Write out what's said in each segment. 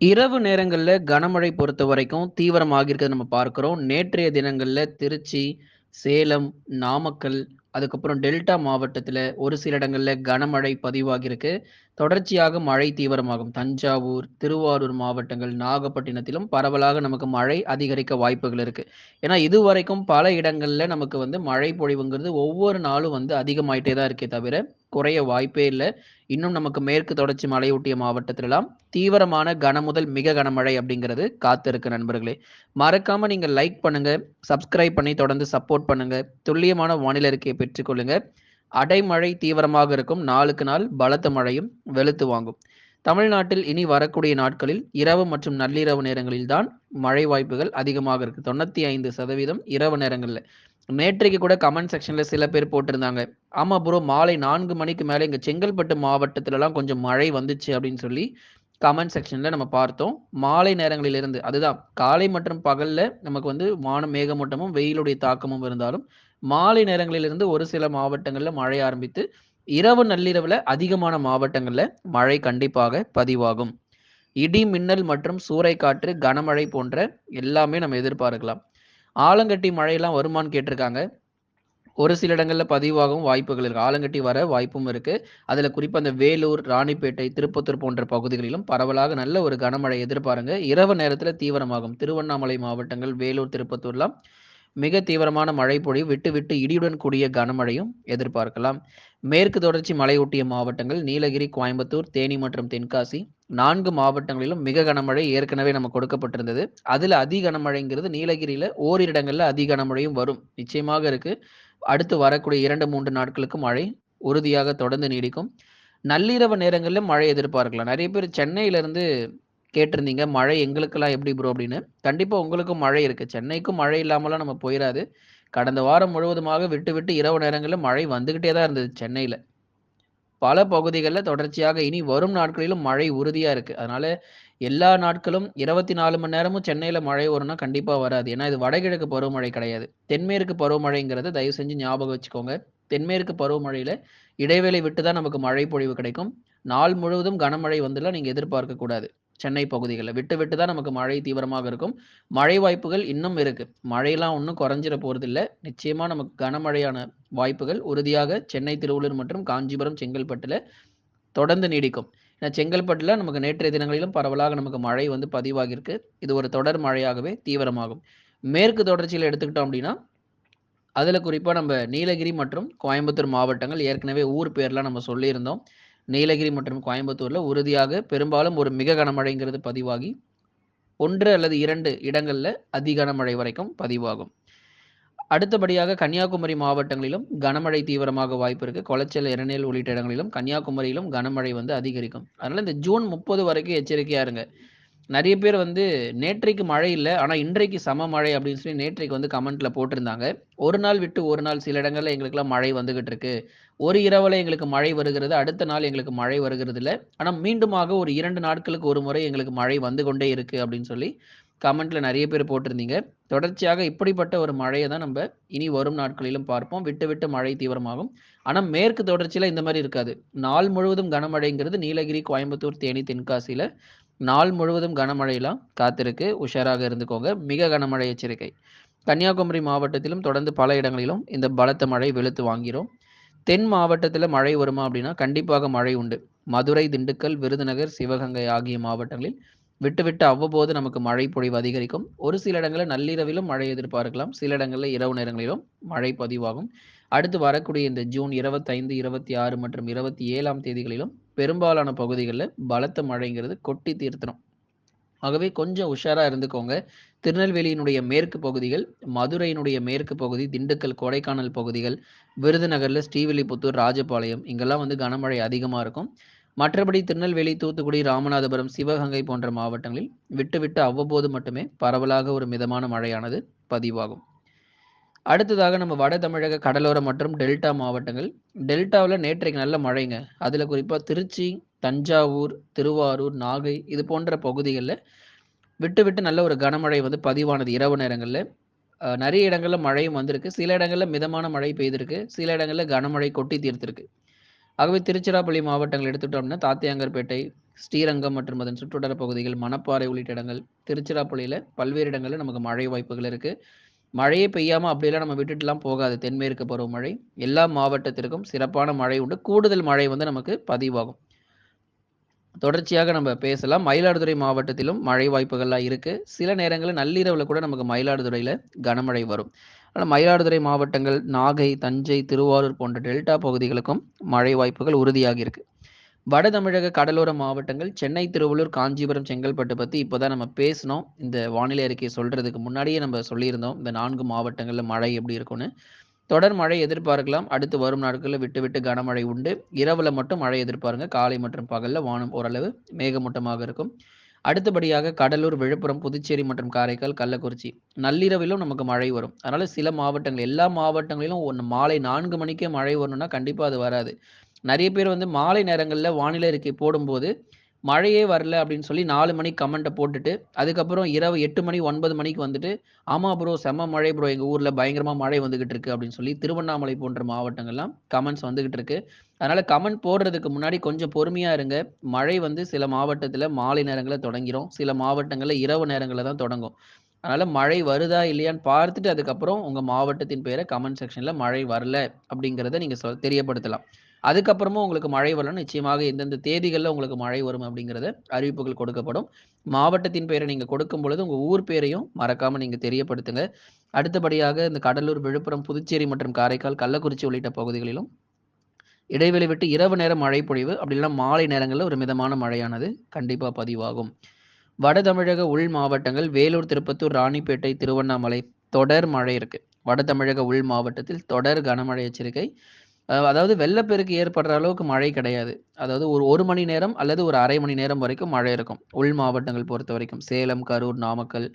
இரவு நேரங்கள்ல கனமழை பொறுத்தவரைக்கும் தீவிரமாகியிருக்கிறத நம்ம பார்க்கிறோம். நேற்றைய தினங்கள்ல திருச்சி, சேலம், நாமக்கல், அதுக்கப்புறம் டெல்டா மாவட்டத்தில ஒரு சில இடங்கள்ல கனமழை பதிவாகியிருக்கு. தொடர்ச்சியாக மழை தீவிரமாகும். தஞ்சாவூர், திருவாரூர் மாவட்டங்கள், நாகப்பட்டினத்திலும் பரவலாக நமக்கு மழை அதிகரிக்க வாய்ப்புகள் இருக்கு. ஏன்னா, இதுவரைக்கும் பல இடங்கள்ல நமக்கு மழை பொழிவுங்கிறது ஒவ்வொரு நாளும் அதிகமாயிட்டே தான் இருக்கே தவிர, குறைய வாய்ப்பே இல்ல. இன்னும் நமக்கு மேற்கு தொடர்ச்சி மலையொட்டிய மாவட்டத்திலலாம் தீவிரமான கனமுதல் மிக கனமழை அப்படிங்கிறது காத்திருக்கு நண்பர்களே. மறக்காம நீங்க லைக் பண்ணுங்க, சப்ஸ்கிரைப் பண்ணி தொடர்ந்து சப்போர்ட் பண்ணுங்க. துல்லியமான வானிலை அறிக்கையை பெற்றுக்கொள்ளுங்க. அடைமழை தீவிரமாக இருக்கும். நாளுக்கு நாள் பலத்த மழையும் வெளுத்து வாங்கும். தமிழ்நாட்டில் இனி வரக்கூடிய நாட்களில் இரவு மற்றும் நள்ளிரவு நேரங்களில் தான் மழை வாய்ப்புகள் அதிகமாக இருக்கு. 95% இரவு நேரங்கள்ல. நேற்றைக்கு கூட கமெண்ட் செக்ஷன்ல சில பேர் போட்டிருந்தாங்க. ஆமா ப்ரோ, மாலை 4 மணிக்கு மேல இங்க செங்கல்பட்டு மாவட்டத்துலலாம் கொஞ்சம் மழை வந்துச்சு அப்படின்னு சொல்லி கமெண்ட் செக்ஷன்ல நம்ம பார்த்தோம். மாலை நேரங்களிலிருந்து அதுதான் காலை மற்றும் பகல்ல நமக்கு வானம் மேகமூட்டமும், வெயிலுடைய தாக்கமும் இருந்தாலும், மாலை நேரங்களிலிருந்து ஒரு சில மாவட்டங்கள்ல மழை ஆரம்பித்து, இரவு நள்ளிரவுல அதிகமான மாவட்டங்கள்ல மழை கண்டிப்பாக பதிவாகும். இடி, மின்னல் மற்றும் சூறைக்காற்று, கனமழை போன்ற எல்லாமே நம்ம எதிர்பார்க்கலாம். ஆலங்கட்டி மழையெல்லாம் வருமான்னு கேட்டிருக்காங்க. ஒரு சில இடங்கள்ல பதிவாகவும் வாய்ப்புகள் இருக்கு. ஆலங்கட்டி வர வாய்ப்பும் இருக்கு. அதுல குறிப்பா அந்த வேலூர், ராணிப்பேட்டை, திருப்பத்தூர் போன்ற பகுதிகளிலும் பரவலாக நல்ல ஒரு கனமழை எதிர்பாருங்க. இரவு நேரத்துல தீவிரமாகும். திருவண்ணாமலை மாவட்டங்கள், வேலூர், திருப்பத்தூர்லாம் மிக தீவிரமான மழை பொழிவு, விட்டு விட்டு இடியுடன் கூடிய கனமழையும் எதிர்பார்க்கலாம். மேற்கு தொடர்ச்சி மலையொட்டிய மாவட்டங்கள் நீலகிரி, கோயம்புத்தூர், தேனி மற்றும் தென்காசி 4 மாவட்டங்களிலும் மிக கனமழை ஏற்கனவே நம்ம கொடுக்கப்பட்டிருந்தது. அதுல அதி கனமழைங்கிறது நீலகிரியில ஓரிரு இடங்கள்ல அதி கனமழையும் வரும். நிச்சயமாக இருக்கு. அடுத்து வரக்கூடிய 2, 3 நாட்களுக்கு மழை உறுதியாக தொடர்ந்து நீடிக்கும். நள்ளிரவு நேரங்கள்ல மழை எதிர்பார்க்கலாம். நெறைய பேர் சென்னையிலிருந்து கேட்டிருந்தீங்க, "மழை எங்களுக்கெல்லாம் எப்படி ப்ரோ?" அப்படின்னு. கண்டிப்பா உங்களுக்கும் மழை இருக்கு. சென்னைக்கும் மழை இல்லாமலாம் நம்ம போயிராது. கடந்த வாரம் முழுவதுமாக விட்டு, விட்டு இரவு நேரங்கள்ல மழை வந்துகிட்டே தான் இருந்தது சென்னையில. பல பகுதிகள்ல தொடர்ச்சியாக இனி வரும் நாட்களிலும் மழை உறுதியா இருக்கு. அதனால எல்லா நாட்களும் 24 மணி நேரமும் சென்னையில மழை வரும்னா கண்டிப்பா வராது. ஏன்னா இது வடகிழக்கு பருவமழை கிடையாது. தென்மேற்கு பருவமழைங்கிறத தயவு செஞ்சு ஞாபகம் வச்சுக்கோங்க. தென்மேற்கு பருவமழையில இடைவேளை விட்டு தான் நமக்கு மழை பொழிவு கிடைக்கும். நாள் முழுவதும் கனமழை வந்துலாம் நீங்க எதிர்பார்க்க கூடாது. சென்னை பகுதிகள்ல. விட்டு விட்டு தான் நமக்கு மழை தீவிரமாக இருக்கும். மழை வாய்ப்புகள் இன்னும் இருக்கு. மழைலாம் ஒண்ணும் குறைஞ்சிற போறதில்ல. நிச்சயமா நமக்கு கனமழையான வாய்ப்புகள் உறுதியாக சென்னை, திருவள்ளூர் மற்றும் காஞ்சிபுரம், செங்கல்பட்டுல தொடர்ந்து நீடிக்கும். ஏன்னா செங்கல்பட்டுல நமக்கு நேற்றைய தினங்களிலும் பரவலாக நமக்கு மழை பதிவாகியிருக்கு. இது ஒரு தொடர் மழையாகவே தீவிரமாகும். மேற்கு தொடர்ச்சியில எடுத்துக்கிட்டோம் அப்படின்னா, அதுல குறிப்பா நம்ம நீலகிரி மற்றும் கோயம்புத்தூர் மாவட்டங்கள் ஏற்கனவே ஊர் பேர்லாம் நம்ம சொல்லியிருந்தோம். நீலகிரி மற்றும் கோயம்புத்தூர்ல உறுதியாக பெரும்பாலும் ஒரு மிக கனமழைங்கிறது பதிவாகி 1 அல்லது 2 இடங்கள்ல அதி கனமழை வரைக்கும் பதிவாகும். அடுத்தபடியாக கன்னியாகுமரி மாவட்டங்களிலும் கனமழை தீவிரமாக வாய்ப்பு இருக்கு. குளச்சல், எரநேல் உள்ளிட்ட இடங்களிலும் கன்னியாகுமரியிலும் கனமழை அதிகரிக்கும். அதனால இந்த ஜூன் 30 வரைக்கும் எச்சரிக்கையா இருங்க. நெறைய பேர் நேற்றைக்கு மழை இல்ல. ஆனா இன்றைக்கு செம மழை அப்படின்னு சொல்லி நேற்றைக்கு கமெண்ட்ல போட்டிருந்தாங்க. ஒரு நாள் விட்டு ஒரு நாள் சில இடங்கள்ல எங்களுக்கெல்லாம் மழை வந்துகிட்டு இருக்கு. ஒரு இரவுல எங்களுக்கு மழை வருகிறது. அடுத்த நாள் எங்களுக்கு மழை வருகிறது இல்ல. ஆனா மீண்டுமாக ஒரு 2 நாட்களுக்கு ஒரு முறை எங்களுக்கு மழை வந்து கொண்டே இருக்கு அப்படின்னு சொல்லி கமெண்ட்ல நெறைய பேர் போட்டிருந்தீங்க. தொடர்ச்சியாக இப்படிப்பட்ட ஒரு மழைய தான் நம்ப இனி வரும் நாட்களிலும் பார்ப்போம். விட்டு விட்டு மழை தீவிரமாகும். ஆனா மேற்கு தொடர்ச்சியில இந்த மாரி இருக்காது. நாள் முழுவதும் கனமழைங்கிறது நீலகிரி, கோயம்புத்தூர், தேனி, தென்காசியில நாள் முழுவதும் கனமழைலாம் காத்திருக்கு. உஷாராக இருந்துக்கோங்க. மிக கனமழை எச்சரிக்கை. கன்னியாகுமரி மாவட்டத்திலும் தொடர்ந்து பல இடங்களிலும் இந்த பலத்த மழை வெளுத்து வாங்கிரும். தென் மாவட்டத்தில மழை வருமா அப்படின்னா, கண்டிப்பாக மழை உண்டு. மதுரை, திண்டுக்கல், விருதுநகர், சிவகங்கை ஆகிய மாவட்டங்களில் விட்டு விட்டு அவ்வப்போது நமக்கு மழை பொழிவு அதிகரிக்கும். ஒரு சில இடங்கள்ல நள்ளிரவிலும் மழை எதிர்பார்க்கலாம். சில இடங்கள்ல இரவு நேரங்களிலும் மழை பதிவாகும். அடுத்து வரக்கூடிய இந்த ஜூன் 25, 26 மற்றும் 27ஆம் தேதிகளிலும் பெரும்பாலான பகுதிகள்ல பலத்த மழைங்கிறது கொட்டி தீர்த்துரும். ஆகவே கொஞ்சம் உஷாரா இருந்துக்கோங்க. திருநெல்வேலியினுடைய மேற்கு பகுதிகள், மதுரையினுடைய மேற்கு பகுதி, திண்டுக்கல், கொடைக்கானல் பகுதிகள், விருதுநகர்ல ஸ்ரீவில்லிபுத்தூர், ராஜபாளையம் இங்கெல்லாம் கனமழை அதிகமா இருக்கும். மற்றபடி திருநெல்வேலி, தூத்துக்குடி, ராமநாதபுரம், சிவகங்கை போன்ற மாவட்டங்களில் விட்டு விட்டு அவ்வப்போது மட்டுமே பரவலாக ஒரு மிதமான மழையானது பதிவாகும். அடுத்ததாக நம்ம வட தமிழக கடலோர மற்றும் டெல்டா மாவட்டங்கள். டெல்டாவுல நேற்றைக்கு நல்ல மழைங்க. அதுல குறிப்பா திருச்சி, தஞ்சாவூர், திருவாரூர், நாகை இது போன்ற பகுதிகள்ல விட்டு விட்டு நல்ல ஒரு கனமழை பதிவானது இரவு நேரங்கள்ல. நெறைய இடங்கள்ல மழையும் வந்திருக்கு. சில இடங்கள்ல மிதமான மழை பெய்திருக்கு. சில இடங்கள்ல கனமழை கொட்டி தீர்த்திருக்கு. ஆகவே திருச்சிராப்பள்ளி மாவட்டங்கள் எடுத்துட்டோம் அப்படின்னா, தாத்தியாங்கர்பேட்டை, ஸ்ரீரங்கம் மற்றும் அதன் சுற்றுவட்டார பகுதிகள், மணப்பாறை உள்ளிட்ட இடங்கள், திருச்சிராப்பள்ளியில பல்வேறு இடங்கள்ல நமக்கு மழை வாய்ப்புகள் இருக்கு. மழையே பெய்யாம அப்படியெல்லாம் நம்ம விட்டுட்டுலாம் போகாது. தென்மேற்கு பருவமழை. எல்லா மாவட்டத்திற்கும் சிறப்பான மழை உண்டு. கூடுதல் மழை வந்து நமக்கு பதிவாகும். தொடர்ச்சியாக நம்ம பேசலாம். மயிலாடுதுறை மாவட்டத்திலும் மழை வாய்ப்புகள்லாம் இருக்கு. சில நேரங்கள்ல நள்ளிரவுல கூட நமக்கு மயிலாடுதுறையில கனமழை வரும். ஆனா மயிலாடுதுறை மாவட்டங்கள், நாகை, தஞ்சை, திருவாரூர் போன்ற டெல்டா பகுதிகளுக்கும் மழை வாய்ப்புகள் உறுதியாகி இருக்கு. வட தமிழக கடலோர மாவட்டங்கள் சென்னை, திருவள்ளூர், காஞ்சிபுரம், செங்கல்பட்டு பத்தி இப்போ தான் நம்ம பேசினோம். இந்த வானிலை அறிக்கை சொல்றதுக்கு முன்னாடியே நம்ம சொல்லியிருந்தோம். இந்த 4 மாவட்டங்கள்ல மழை எப்படி இருக்கும்னு. தொடர் மழை எதிர்பார்க்கலாம். அடுத்து வரும் நாட்கள்ல விட்டு விட்டு கனமழை உண்டு. இரவுல மட்டும் மழை எதிர்பாருங்க. காலை மற்றும் பகல்ல வானம் ஓரளவு மேகமூட்டமாக இருக்கும். அடுத்தபடியாக கடலூர், விழுப்புரம், புதுச்சேரி மற்றும் காரைக்கால், கள்ளக்குறிச்சி. நள்ளிரவிலும் நமக்கு மழை வரும். அதனால சில மாவட்டங்கள் எல்லா மாவட்டங்களிலும் மாலை 4 மணிக்கே மழை வரணும்னா கண்டிப்பா அது வராது. நெறைய பேர் வந்து மாலை நேரங்கள்ல வானிலை அறிக்கை போடும்போது, மழையே வரல அப்படின்னு சொல்லி 4 மணிக்கு கமெண்ட்ட போட்டுட்டு, அதுக்கப்புறம் இரவு 8 மணி, 9 மணிக்கு வந்துட்டு, "ஆமா ப்ரோ, செம்ம மழை ப்ரோ. எங்க ஊர்ல பயங்கரமா மழை வந்துகிட்டு இருக்கு." அப்படின்னு சொல்லி திருவண்ணாமலை போன்ற மாவட்டங்கள்லாம் கமெண்ட்ஸ் வந்துகிட்டு இருக்கு. அதனால கமெண்ட் போடுறதுக்கு முன்னாடி கொஞ்சம் பொறுமையா இருங்க. மழை வந்து சில மாவட்டத்தில மாலை நேரங்கள்ல தொடங்கிரும். சில மாவட்டங்கள்ல இரவு நேரங்கள்ல தான் தொடங்கும். அதனால மழை வருதா இல்லையான்னு பார்த்துட்டு, அதுக்கப்புறம் உங்க மாவட்டத்தின் பெயர கமெண்ட் செக்ஷன்ல மழை வரல அப்படிங்கிறத நீங்க தெரியப்படுத்தலாம். அதுக்கப்புறமும் உங்களுக்கு மழை வரலன்னா, நிச்சயமாக எந்தெந்த தேதிகள்ல உங்களுக்கு மழை வரும் அப்படிங்கிறத அறிவிப்புகள் கொடுக்கப்படும். மாவட்டத்தின் பெயரை நீங்க கொடுக்கும் பொழுது, உங்க ஊர் பேரையும் மறக்காம நீங்க தெரியப்படுத்துங்க. அடுத்தபடியாக இந்த கடலூர், விழுப்புரம், புதுச்சேரி மற்றும் காரைக்கால், கள்ளக்குறிச்சி உள்ளிட்ட பகுதிகளிலும் இடைவெளி விட்டு இரவு நேர மழை பொழிவு, அப்படி இல்லன்னா மாலை நேரங்கள்ல ஒரு மிதமான மழையானது கண்டிப்பா பதிவாகும். வட தமிழக உள் மாவட்டங்கள் வேலூர், திருப்பத்தூர், ராணிப்பேட்டை, திருவண்ணாமலை தொடர் மழை இருக்கு. வட தமிழக உள் மாவட்டத்தில் தொடர் கனமழை எச்சரிக்கை. அதாவது வெள்ளப்பெருக்கு ஏற்படுற அளவுக்கு மழை கிடையாது. அதாவது ஒரு 1 மணி நேரம் அல்லது ஒரு 1/2 மணி நேரம் வரைக்கும் மழை இருக்கும். உள் மாவட்டங்கள் பொறுத்தவரைக்கும். சேலம், கரூர், நாமக்கல்,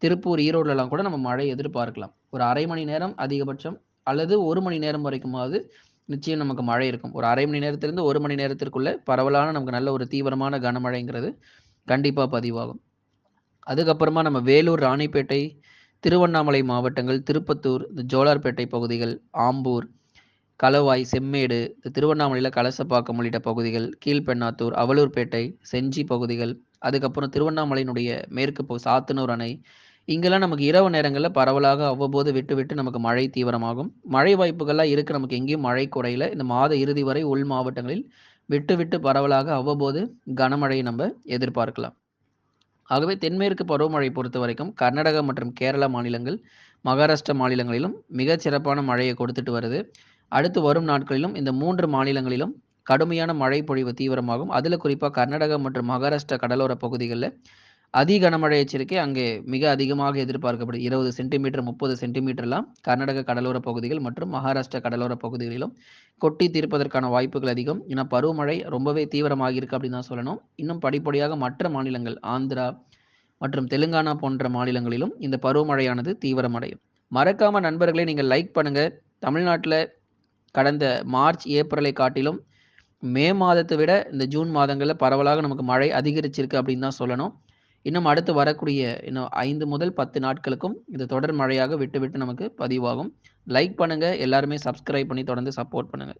திருப்பூர், ஈரோடுலலாம் கூட நம்ம மழை எதிர்பார்க்கலாம். ஒரு 1/2 மணி நேரம் அதிகபட்சம் அல்லது 1 மணி நேரம் வரைக்குமாவது நிச்சயம் நமக்கு மழை இருக்கும். ஒரு 1/2 மணி நேரத்திலிருந்து 1 மணி நேரத்திற்குள்ள பரவலான நமக்கு நல்ல ஒரு தீவிரமான கனமழைங்கிறது கண்டிப்பா பதிவாகும். அதுக்கப்புறமா நம்ம வேலூர், ராணிப்பேட்டை, திருவண்ணாமலை மாவட்டங்கள், திருப்பத்தூர், இந்த ஜோலார்பேட்டை பகுதிகள், ஆம்பூர், களவாய், செம்மேடு, திருவண்ணாமலையில கலசப்பாக்கம் உள்ளிட்ட பகுதிகள், கீழ்பெண்ணாத்தூர், அவலூர்பேட்டை, செஞ்சி பகுதிகள், அதுக்கப்புறம் திருவண்ணாமலையினுடைய மேற்கு சாத்தனூர் அணை, இங்கெல்லாம் நமக்கு இரவு நேரங்கள்ல பரவலாக அவ்வப்போது விட்டு விட்டு நமக்கு மழை தீவிரமாகும். மழை வாய்ப்புகள்லாம் இருக்கு. நமக்கு எங்கேயும் மழை குறையல. இந்த மாத இறுதி வரை உள் மாவட்டங்களில் விட்டு விட்டு பரவலாக அவ்வப்போது கனமழையை நம்ம எதிர்பார்க்கலாம். ஆகவே தென்மேற்கு பருவமழை பொறுத்தவரைக்கும் கர்நாடகா மற்றும் கேரளா மாநிலங்கள், மகாராஷ்டிரா மாநிலங்களிலும் மிகச் சிறப்பான மழையை கொடுத்துட்டு வருது. அடுத்து வரும் நாட்களிலும் இந்த 3 மாநிலங்களிலும் கடுமையான மழை பொழிவு தீவிரமாகும். அதில குறிப்பா கர்நாடகா மற்றும் மகாராஷ்டிரா கடலோர பகுதிகள்ல அதி கனமழை எச்சரிக்கை அங்கே மிக அதிகமாக எதிர்பார்க்கப்படுது. 20 சென்டிமீட்டர், 30 சென்டிமீட்டர்லாம் கர்நாடக கடலோர பகுதிகள் மற்றும் மகாராஷ்டிரா கடலோர பகுதிகளிலும் கொட்டி தீர்ப்பதற்கான வாய்ப்புகள் அதிகம். ஏன்னா பருவமழை ரொம்பவே தீவிரமாகியிருக்கு அப்படின்னு தான் சொல்லணும். இன்னும் படிப்படியாக மற்ற மாநிலங்கள் ஆந்திரா மற்றும் தெலுங்கானா போன்ற மாநிலங்களிலும் இந்த பருவமழையானது தீவிரமடையும். மறக்காம நண்பர்களே நீங்க லைக் பண்ணுங்க. தமிழ்நாட்டுல கடந்த மார்ச், ஏப்ரலை காட்டிலும் மே மாதத்தை விட இந்த ஜூன் மாதங்கள்ல பரவலாக நமக்கு மழை அதிகரிச்சிருக்கு அப்படின்னு தான் சொல்லணும். இன்னும் அடுத்து வரக்கூடிய இன்னும் 5 முதல் 10 நாட்களுக்கும் இது தொடர் மழையாக விட்டு விட்டு நமக்கு பதிவாகும். லைக் பண்ணுங்க. எல்லாருமே சப்ஸ்கிரைப் பண்ணி தொடர்ந்து சப்போர்ட் பண்ணுங்க.